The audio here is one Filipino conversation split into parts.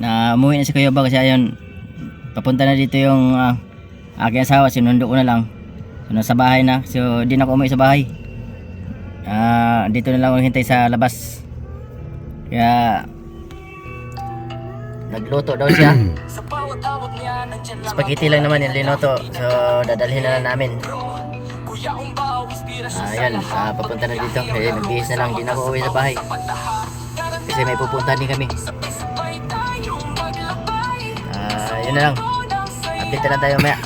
na umuwi na si Kuya Ubaw kasi ayun, papunta na dito yung aking asawa, sinundo ko na lang. So nasa bahay na, so di na ako umuwi sa bahay. Dito na lang ako hintay sa labas. Kaya nagluto daw siya. Spaghetti lang naman yung linuto, so dadalhin na lang namin. Ayan, papunta na dito. Nagbihis na lang, di na ako uwi sa bahay kasi may pupuntahan din kami. Yun na lang, update na lang tayo maya.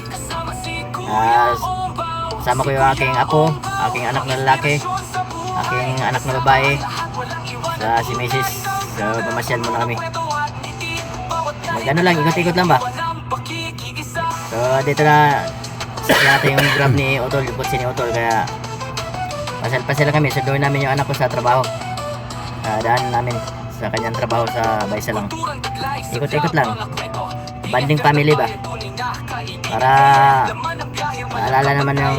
Kasama ko yung aking apo, aking anak na lalaki, aking anak na babae, si Mrs. So pamasyal muna kami. Magano lang, ikot-ikot lang ba? So dito na natin yung grab ni Otol, yung kotse ni Otol. Kaya pasal-pasal lang kami, sunduin namin yung anak ko sa trabaho. Daan namin sa kanyang trabaho sa Baysa lang. Ikot-ikot lang, banding family ba, para maalala naman yung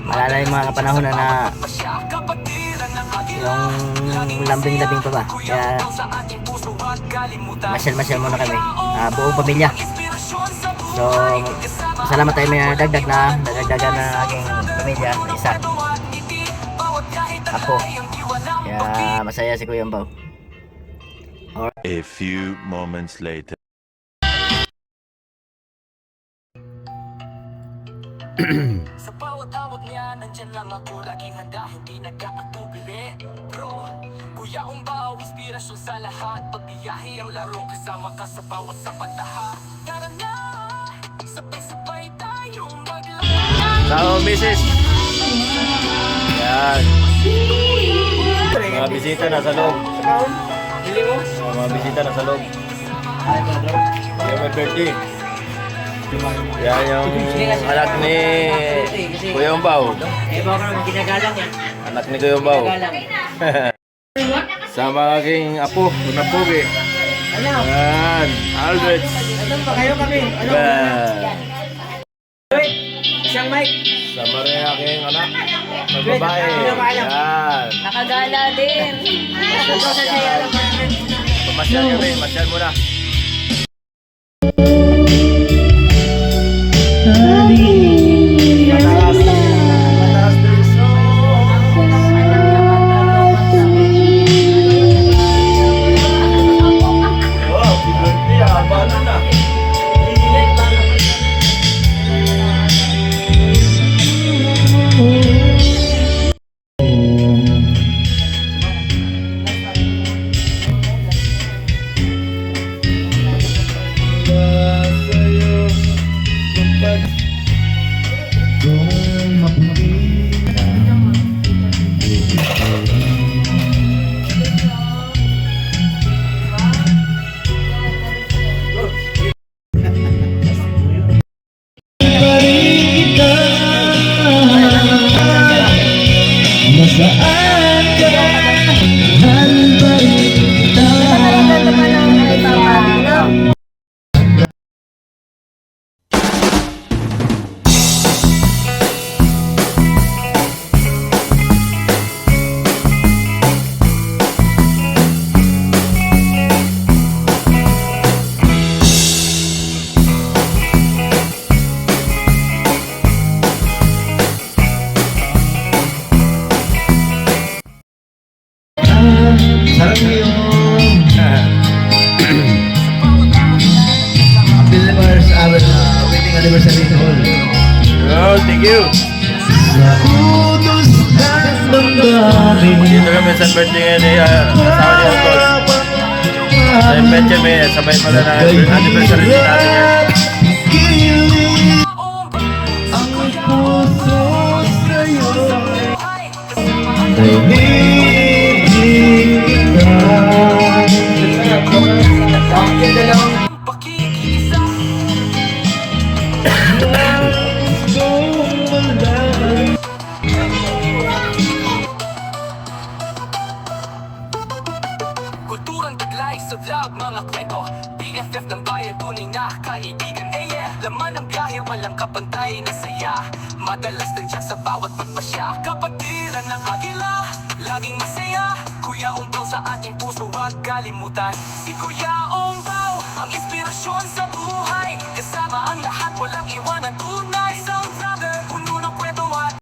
maalala yung mga kapanahon na yung lambing-labing pa ba. Kaya masyal-masyal muna kami, buong pamilya. So salamat tayo, may nadagdagan na aking pamilya, isa apo. Kaya masaya si Kuya Ubaw. A few moments later. Sa bawat awag niya, nandyan lang ako, laging handa, hindi nagkakatubili. Bro, Kuya Ubaw, inspirasyon sa lahat, pagbiyahe ang laro, kasama ka sa bawat sapantaha. Tara na, sabay-sabay tayong maglakad. Ciao, Mrs. Yan. Mga bisita na sa loob. Mga bisita na sa loob. Yan may birthday. Yan yung anak ni Kuya Ubaw. Anak ni Kuya Ubaw. Sama aking apo, Unapogi. Yan, Albert. Anong pa kayo kami? Siyang Mike. Sama rin aking anak, magbabae. Yan. Nakagala din. Pamasyal kami, masyal muna. Sarap niyo yung wedding anniversary hall. Oh, thank you. Sa utos ng damdamin, Dito kami sa birthday ni asawa ni Otol. Sa Benjamin, sabay pala na anniversary din natin yan. kilig ang puso sa'yo. Tahimik kita. Pakikisa. Kulturang taglay sa vlog, mga kwento, BFF ng bayan, tunay na kaibigan. Yeah, laman ng biyahe, walang kapantay na saya. Madalas nandiyan sa bawat pagpasya, kapatiran ng agila, laging masaya. Kuya Ubaw sa ating puso, wag kalimutan. Si Kuya Ubaw. Ang inspirasyon sa buhay, kasama ang lahat, walang iwanan